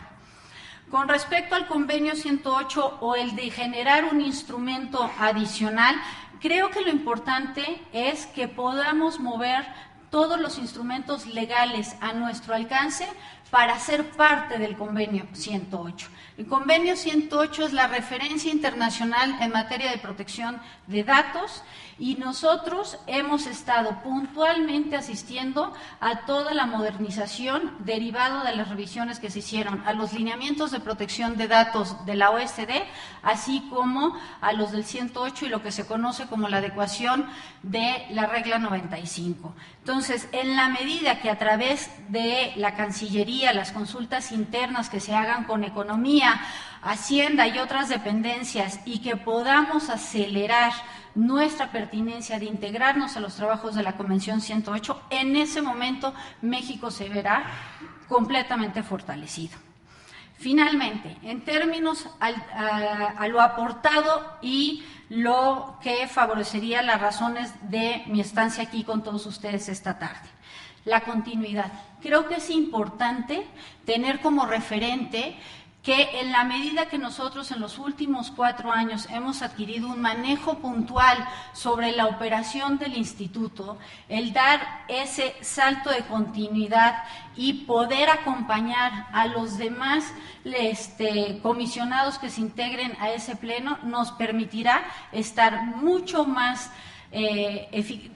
Con respecto al convenio 108 o el de generar un instrumento adicional, creo que lo importante es que podamos mover todos los instrumentos legales a nuestro alcance para ser parte del convenio 108. El convenio 108 es la referencia internacional en materia de protección de datos y nosotros hemos estado puntualmente asistiendo a toda la modernización derivado de las revisiones que se hicieron a los lineamientos de protección de datos de la OSD, así como a los del 108 y lo que se conoce como la adecuación de la regla 95. Entonces, en la medida que a través de la Cancillería, las consultas internas que se hagan con Economía, Hacienda y otras dependencias y que podamos acelerar nuestra pertinencia de integrarnos a los trabajos de la Convención 108, en ese momento México se verá completamente fortalecido. Finalmente, en términos a lo aportado y lo que favorecería las razones de mi estancia aquí con todos ustedes esta tarde. La continuidad. Creo que es importante tener como referente que en la medida que nosotros en los últimos 4 años hemos adquirido un manejo puntual sobre la operación del instituto, el dar ese salto de continuidad y poder acompañar a los demás comisionados que se integren a ese pleno nos permitirá estar mucho más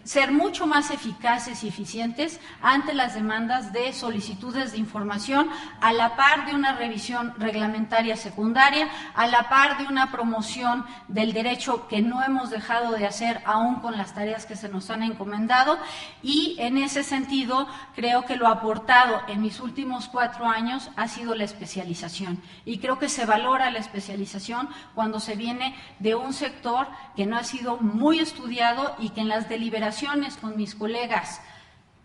ser mucho más eficaces y eficientes ante las demandas de solicitudes de información, a la par de una revisión reglamentaria secundaria, a la par de una promoción del derecho que no hemos dejado de hacer aún con las tareas que se nos han encomendado, y en ese sentido creo que lo aportado en mis últimos 4 años ha sido la especialización, y creo que se valora la especialización cuando se viene de un sector que no ha sido muy estudiado y que en las deliberaciones con mis colegas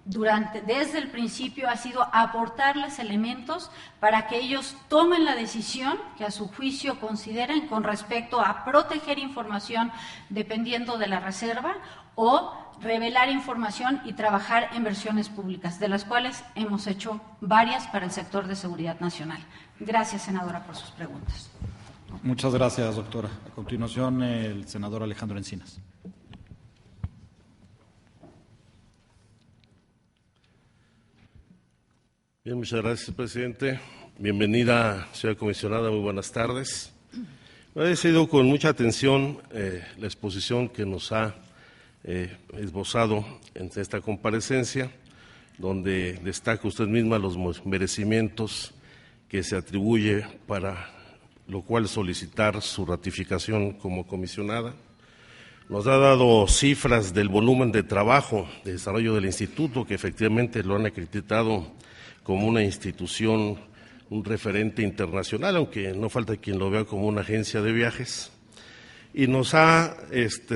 desde el principio ha sido aportarles elementos para que ellos tomen la decisión que a su juicio consideren con respecto a proteger información dependiendo de la reserva o revelar información y trabajar en versiones públicas, de las cuales hemos hecho varias para el sector de seguridad nacional. Gracias, senadora, por sus preguntas. Muchas gracias, doctora. A continuación, el senador Alejandro Encinas. Bien, muchas gracias, presidente. Bienvenida, señora comisionada, muy buenas tardes. He seguido con mucha atención la exposición que nos ha esbozado en esta comparecencia, donde destaca usted misma los merecimientos que se atribuye, para lo cual solicitar su ratificación como comisionada. Nos ha dado cifras del volumen de trabajo, de desarrollo del instituto, que efectivamente lo han acreditado como una institución, un referente internacional, aunque no falta quien lo vea como una agencia de viajes. Y nos ha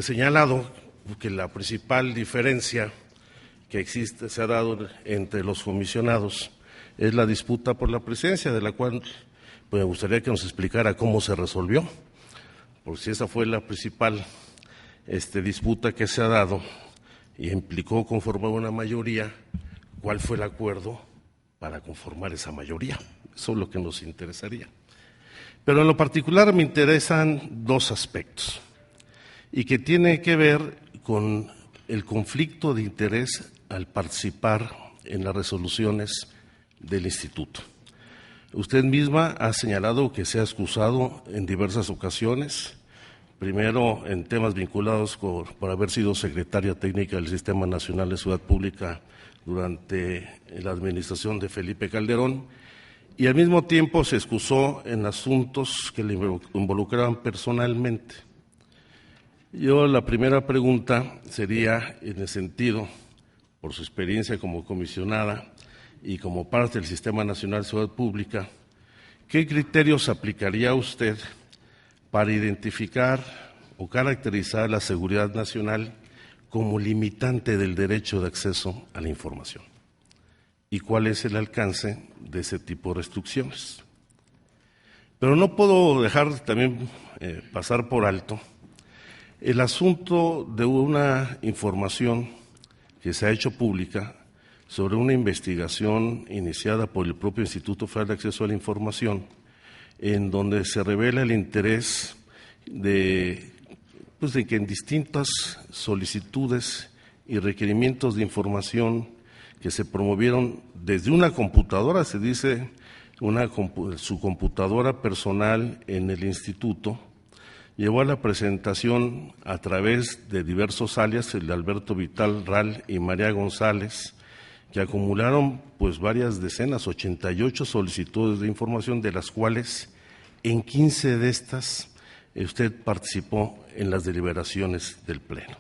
señalado que la principal diferencia que existe, se ha dado entre los comisionados, es la disputa por la presidencia, de la cual pues, me gustaría que nos explicara cómo se resolvió, porque si esa fue la principal disputa que se ha dado y implicó conformar una mayoría, ¿cuál fue el acuerdo para conformar esa mayoría? Eso es lo que nos interesaría. Pero en lo particular me interesan 2 aspectos, y que tiene que ver con el conflicto de interés al participar en las resoluciones del instituto. Usted misma ha señalado que se ha excusado en diversas ocasiones, primero en temas vinculados por haber sido secretaria técnica del Sistema Nacional de Seguridad Pública durante la administración de Felipe Calderón, y al mismo tiempo se excusó en asuntos que le involucraban personalmente. Yo la primera pregunta sería en el sentido, por su experiencia como comisionada y como parte del Sistema Nacional de Seguridad Pública, ¿qué criterios aplicaría usted para identificar o caracterizar la seguridad nacional como limitante del derecho de acceso a la información? ¿Y cuál es el alcance de ese tipo de restricciones? Pero no puedo dejar también pasar por alto el asunto de una información que se ha hecho pública sobre una investigación iniciada por el propio Instituto Federal de Acceso a la Información, en donde se revela el interés de que en distintas solicitudes y requerimientos de información que se promovieron desde una computadora, se dice su computadora personal en el instituto, llevó a la presentación a través de diversos alias, el de Alberto Vital Ral y María González, que acumularon pues varias decenas, 88 solicitudes de información, de las cuales en 15 de estas usted participó en las deliberaciones del Pleno.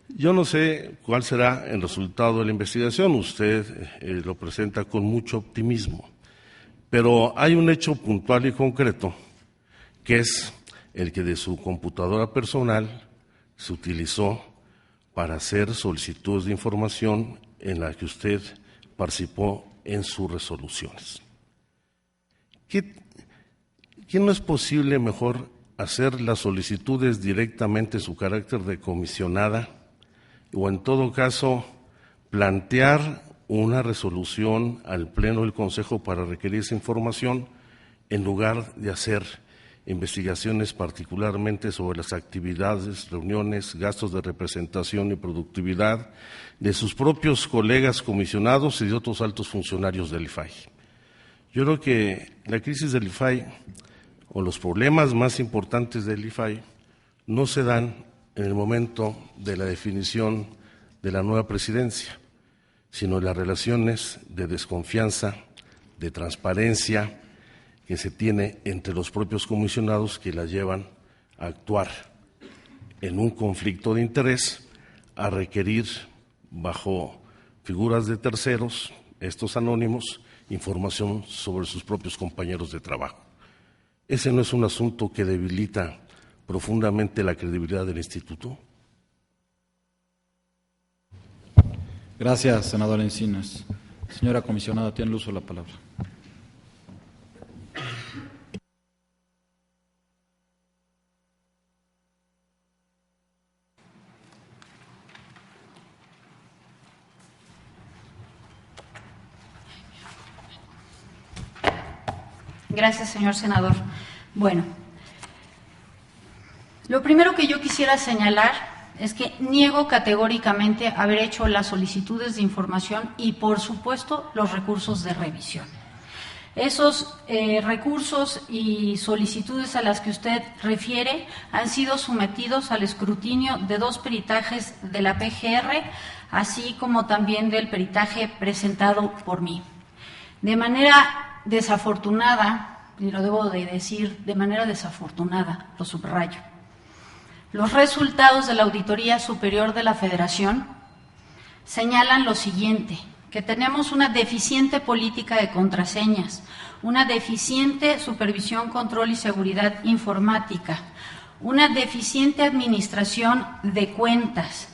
Yo no sé cuál será el resultado de la investigación, usted lo presenta con mucho optimismo, pero hay un hecho puntual y concreto, que es el que de su computadora personal se utilizó para hacer solicitudes de información en la que usted participó en sus resoluciones. ¿Qué no es posible mejor hacer las solicitudes directamente en su carácter de comisionada o en todo caso plantear una resolución al Pleno del Consejo para requerir esa información en lugar de hacer investigaciones particularmente sobre las actividades, reuniones, gastos de representación y productividad de sus propios colegas comisionados y de otros altos funcionarios del IFAI? Yo creo que la crisis del IFAI o los problemas más importantes del IFAI no se dan en el momento de la definición de la nueva presidencia, sino en las relaciones de desconfianza, de transparencia que se tiene entre los propios comisionados que la llevan a actuar en un conflicto de interés, a requerir bajo figuras de terceros, estos anónimos, información sobre sus propios compañeros de trabajo. ¿Ese no es un asunto que debilita profundamente la credibilidad del instituto? Gracias, senador Encinas. Señora comisionada, tiene el uso de la palabra. Gracias, señor senador. Bueno, lo primero que yo quisiera señalar es que niego categóricamente haber hecho las solicitudes de información y, por supuesto, los recursos de revisión. Esos recursos y solicitudes a las que usted refiere han sido sometidos al escrutinio de 2 peritajes de la PGR, así como también del peritaje presentado por mí. De manera desafortunada, y lo debo de decir, de manera desafortunada, lo subrayo, los resultados de la Auditoría Superior de la Federación señalan lo siguiente: que tenemos una deficiente política de contraseñas, una deficiente supervisión, control y seguridad informática, una deficiente administración de cuentas,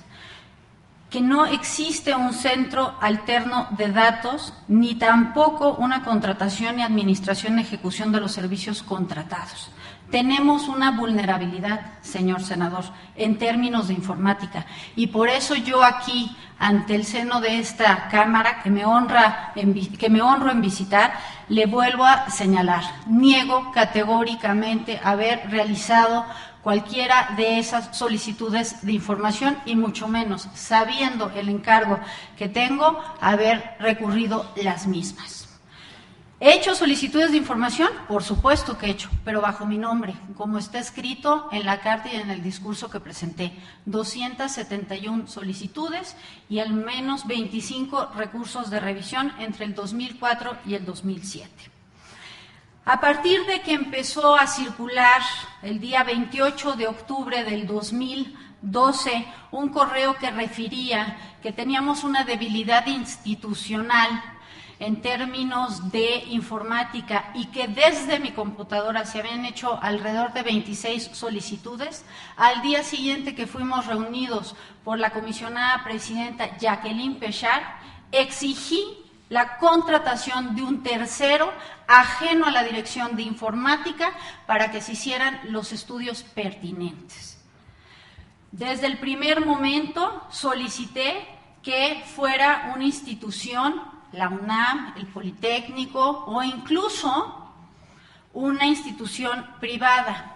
que no existe un centro alterno de datos, ni tampoco una contratación y administración y ejecución de los servicios contratados. Tenemos una vulnerabilidad, señor senador, en términos de informática, y por eso yo aquí, ante el seno de esta Cámara, que me honro en visitar, le vuelvo a señalar: niego categóricamente haber realizado cualquiera de esas solicitudes de información y mucho menos, sabiendo el encargo que tengo, haber recurrido las mismas. ¿He hecho solicitudes de información? Por supuesto que he hecho, pero bajo mi nombre, como está escrito en la carta y en el discurso que presenté. 271 solicitudes y al menos 25 recursos de revisión entre el 2004 y el 2007. A partir de que empezó a circular el día 28 de octubre del 2012 un correo que refería que teníamos una debilidad institucional en términos de informática y que desde mi computadora se habían hecho alrededor de 26 solicitudes, al día siguiente que fuimos reunidos por la comisionada presidenta Jacqueline Pechard, exigí la contratación de un tercero ajeno a la Dirección de Informática para que se hicieran los estudios pertinentes. Desde el primer momento solicité que fuera una institución, la UNAM, el Politécnico o incluso una institución privada.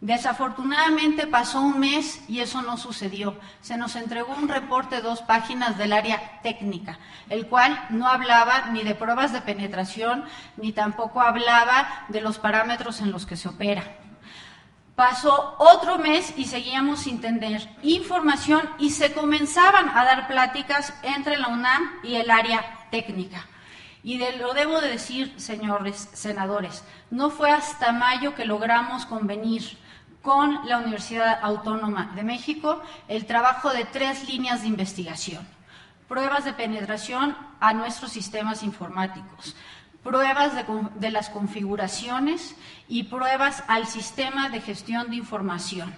Desafortunadamente pasó un mes y eso no sucedió. Se nos entregó un reporte de 2 páginas del área técnica, el cual no hablaba ni de pruebas de penetración, ni tampoco hablaba de los parámetros en los que se opera. Pasó otro mes y seguíamos sin tener información y se comenzaban a dar pláticas entre la UNAM y el área técnica. Y lo debo de decir, señores senadores, no fue hasta mayo que logramos convenir con la Universidad Autónoma de México el trabajo de 3 líneas de investigación: pruebas de penetración a nuestros sistemas informáticos, pruebas de las configuraciones y pruebas al sistema de gestión de información.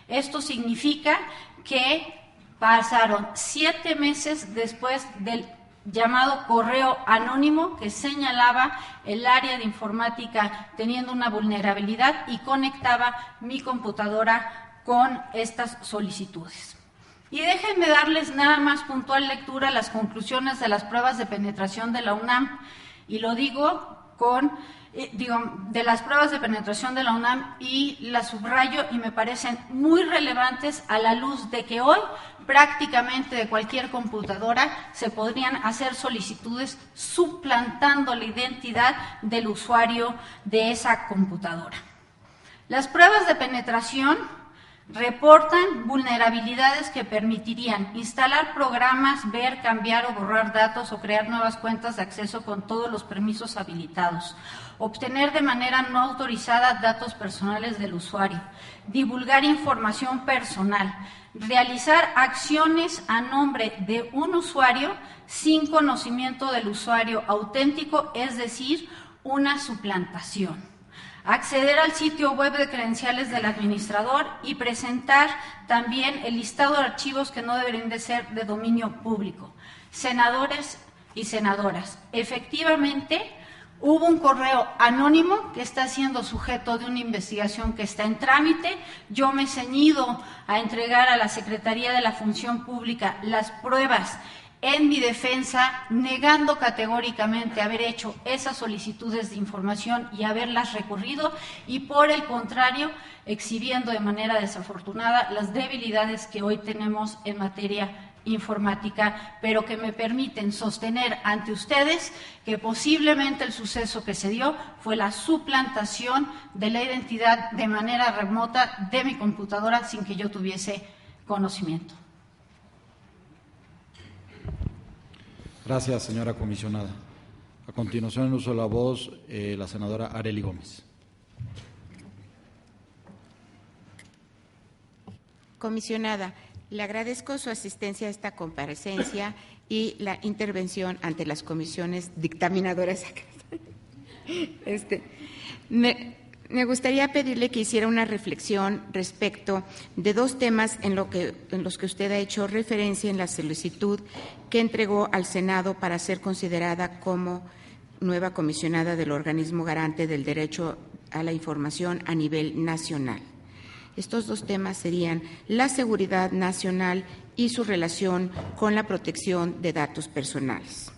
Esto significa que pasaron 7 meses después del llamado correo anónimo que señalaba el área de informática teniendo una vulnerabilidad y conectaba mi computadora con estas solicitudes. Y déjenme darles nada más puntual lectura a las conclusiones de las pruebas de penetración de la UNAM, y lo digo de las pruebas de penetración de la UNAM, y las subrayo y me parecen muy relevantes a la luz de que hoy prácticamente de cualquier computadora se podrían hacer solicitudes suplantando la identidad del usuario de esa computadora. Las pruebas de penetración reportan vulnerabilidades que permitirían instalar programas, ver, cambiar o borrar datos o crear nuevas cuentas de acceso con todos los permisos habilitados, obtener de manera no autorizada datos personales del usuario, divulgar información personal, realizar acciones a nombre de un usuario sin conocimiento del usuario auténtico, es decir, una suplantación, acceder al sitio web de credenciales del administrador y presentar también el listado de archivos que no deberían de ser de dominio público. Senadores y senadoras, efectivamente hubo un correo anónimo que está siendo sujeto de una investigación que está en trámite. Yo me he ceñido a entregar a la Secretaría de la Función Pública las pruebas en mi defensa, negando categóricamente haber hecho esas solicitudes de información y haberlas recurrido, y por el contrario, exhibiendo de manera desafortunada las debilidades que hoy tenemos en materia informática, pero que me permiten sostener ante ustedes que posiblemente el suceso que se dio fue la suplantación de la identidad de manera remota de mi computadora sin que yo tuviese conocimiento. Gracias, señora comisionada. A continuación, en uso de la voz, la senadora Arely Gómez. Comisionada, le agradezco su asistencia a esta comparecencia y la intervención ante las comisiones dictaminadoras. Me gustaría pedirle que hiciera una reflexión respecto de dos temas en los que usted ha hecho referencia en la solicitud que entregó al Senado para ser considerada como nueva comisionada del organismo garante del derecho a la información a nivel nacional. Estos dos temas serían la seguridad nacional y su relación con la protección de datos personales.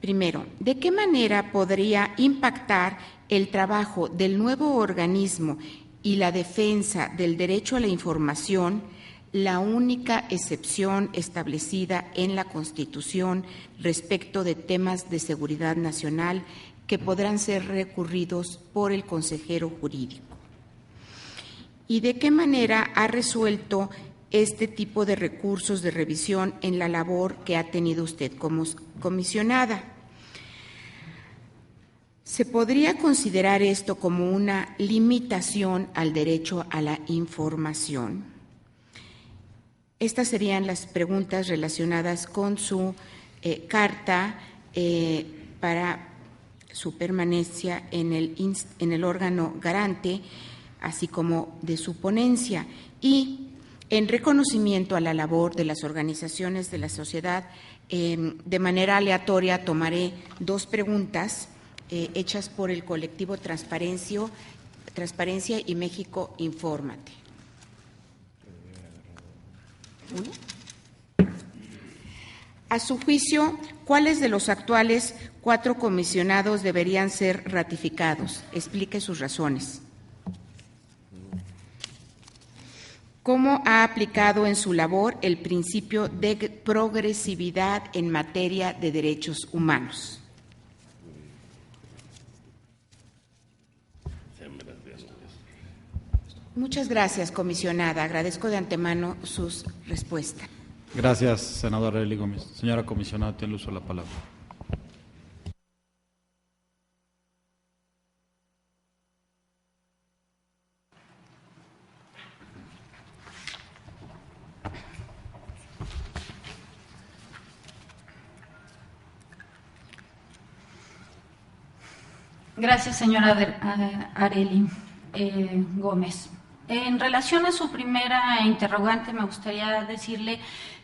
Primero, ¿de qué manera podría impactar el trabajo del nuevo organismo y la defensa del derecho a la información la única excepción establecida en la Constitución respecto de temas de seguridad nacional que podrán ser recurridos por el consejero jurídico? ¿Y de qué manera ha resuelto este tipo de recursos de revisión en la labor que ha tenido usted como comisionada? ¿Se podría considerar esto como una limitación al derecho a la información? Estas serían las preguntas relacionadas con su carta para su permanencia en el órgano garante, así como de su ponencia. Y en reconocimiento a la labor de las organizaciones de la sociedad, de manera aleatoria tomaré dos preguntas hechas por el colectivo Transparencia y México Infórmate. A su juicio, ¿cuáles de los actuales 4 comisionados deberían ser ratificados? Explique sus razones. ¿Cómo ha aplicado en su labor el principio de progresividad en materia de derechos humanos? Muchas gracias, comisionada. Agradezco de antemano sus respuestas. Gracias, senadora Arely Gómez. Señora comisionada, tiene el uso de la palabra. Gracias, señora Arely Gómez. En relación a su primera interrogante, me gustaría decirle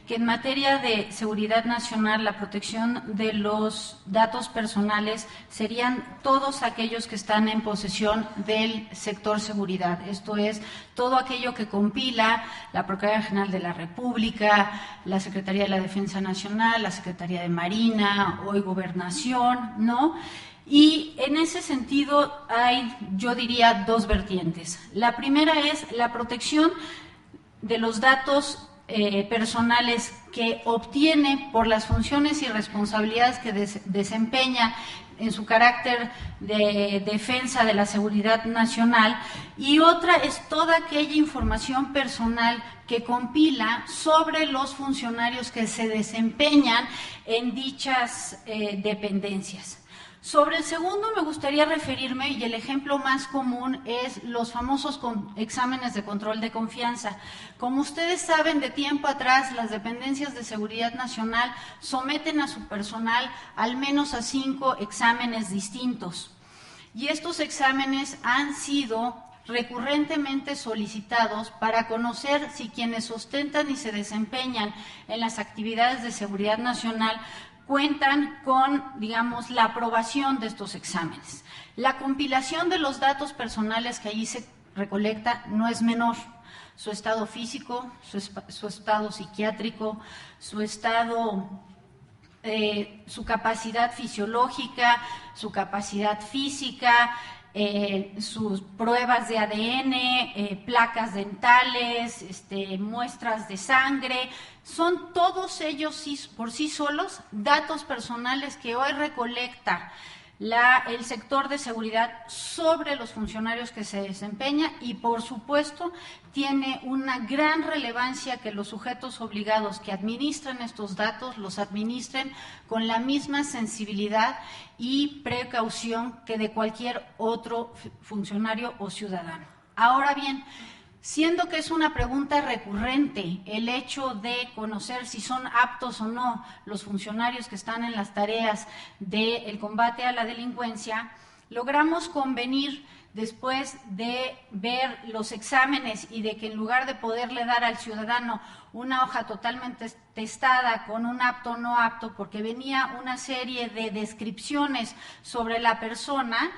que en materia de seguridad nacional, la protección de los datos personales serían todos aquellos que están en posesión del sector seguridad. Esto es, todo aquello que compila la Procuraduría General de la República, la Secretaría de la Defensa Nacional, la Secretaría de Marina, hoy Gobernación, ¿no? Y en ese sentido hay, yo diría, dos vertientes. La primera es la protección de los datos personales que obtiene por las funciones y responsabilidades que desempeña en su carácter de defensa de la seguridad nacional, y otra es toda aquella información personal que compila sobre los funcionarios que se desempeñan en dichas dependencias. Sobre el segundo me gustaría referirme, y el ejemplo más común es los famosos exámenes de control de confianza. Como ustedes saben, de tiempo atrás las dependencias de seguridad nacional someten a su personal al menos a 5 exámenes distintos. Y estos exámenes han sido recurrentemente solicitados para conocer si quienes ostentan y se desempeñan en las actividades de seguridad nacional cuentan con, digamos, la aprobación de estos exámenes. La compilación de los datos personales que allí se recolecta no es menor. Su estado físico, su estado psiquiátrico, su estado, su capacidad fisiológica, su capacidad física, sus pruebas de ADN, placas dentales, muestras de sangre, son todos ellos por sí solos datos personales que hoy recolecta el sector de seguridad sobre los funcionarios que se desempeña, y por supuesto tiene una gran relevancia que los sujetos obligados que administran estos datos los administren con la misma sensibilidad y precaución que de cualquier otro funcionario o ciudadano. Ahora bien, siendo que es una pregunta recurrente el hecho de conocer si son aptos o no los funcionarios que están en las tareas del combate a la delincuencia, logramos convenir, después de ver los exámenes y de que en lugar de poderle dar al ciudadano una hoja totalmente testada con un apto o no apto, porque venía una serie de descripciones sobre la persona,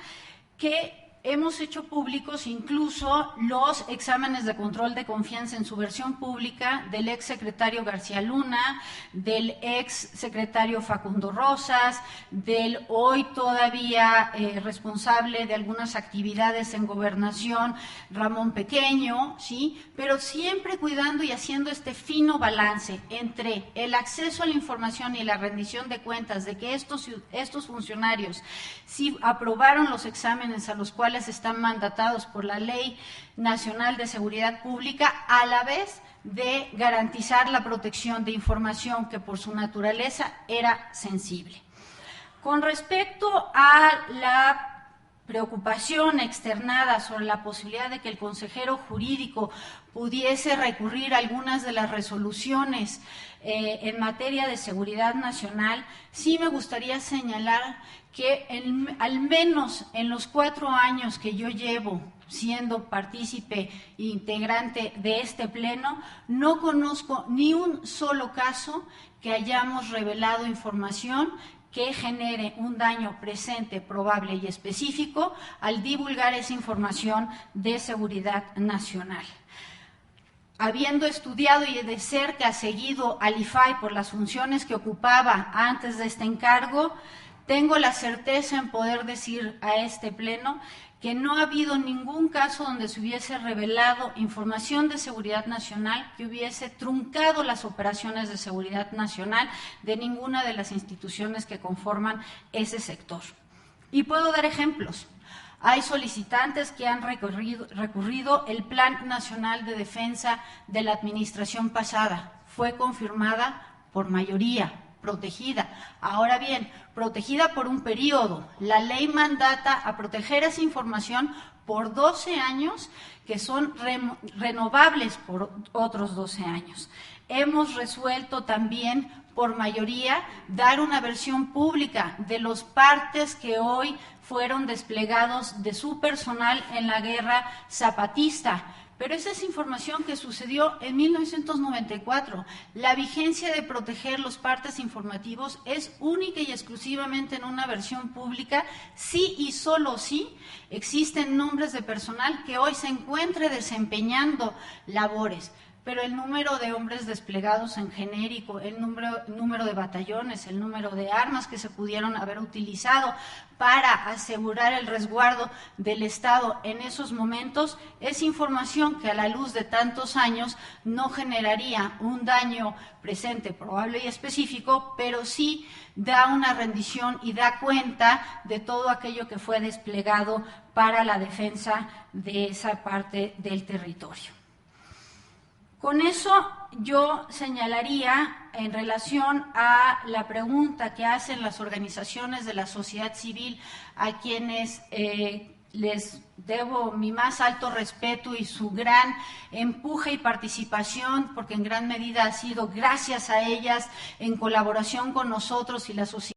que hemos hecho públicos incluso los exámenes de control de confianza en su versión pública del ex secretario García Luna, del ex secretario Facundo Rosas, del hoy todavía responsable de algunas actividades en Gobernación, Ramón Pequeño, ¿sí? Pero siempre cuidando y haciendo este fino balance entre el acceso a la información y la rendición de cuentas de que estos funcionarios sí aprobaron los exámenes a los cuales están mandatados por la Ley Nacional de Seguridad Pública, a la vez de garantizar la protección de información que por su naturaleza era sensible. Con respecto a la preocupación externada sobre la posibilidad de que el consejero jurídico pudiese recurrir a algunas de las resoluciones en materia de seguridad nacional, sí me gustaría señalar que al menos en los 4 años que yo llevo siendo partícipe e integrante de este pleno, no conozco ni un solo caso que hayamos revelado información que genere un daño presente, probable y específico al divulgar esa información de seguridad nacional. Habiendo estudiado y de cerca seguido al IFAI por las funciones que ocupaba antes de este encargo, tengo la certeza en poder decir a este pleno que no ha habido ningún caso donde se hubiese revelado información de seguridad nacional que hubiese truncado las operaciones de seguridad nacional de ninguna de las instituciones que conforman ese sector. Y puedo dar ejemplos. Hay solicitantes que han recurrido el Plan Nacional de Defensa de la administración pasada. Fue confirmada por mayoría, protegida. Ahora bien, protegida por un periodo. La ley mandata a proteger esa información por 12 años, que son renovables por otros 12 años. Hemos resuelto también por mayoría dar una versión pública de los partes que hoy fueron desplegados de su personal en la guerra zapatista, pero esa es información que sucedió en 1994. La vigencia de proteger los partes informativos es única y exclusivamente en una versión pública, sí y solo sí existen nombres de personal que hoy se encuentre desempeñando labores. Pero el número de hombres desplegados en genérico, el número de batallones, el número de armas que se pudieron haber utilizado para asegurar el resguardo del Estado en esos momentos, es información que a la luz de tantos años no generaría un daño presente, probable y específico, pero sí da una rendición y da cuenta de todo aquello que fue desplegado para la defensa de esa parte del territorio. Con eso yo señalaría, en relación a la pregunta que hacen las organizaciones de la sociedad civil, a quienes les debo mi más alto respeto y su gran empuje y participación, porque en gran medida ha sido gracias a ellas, en colaboración con nosotros y la sociedad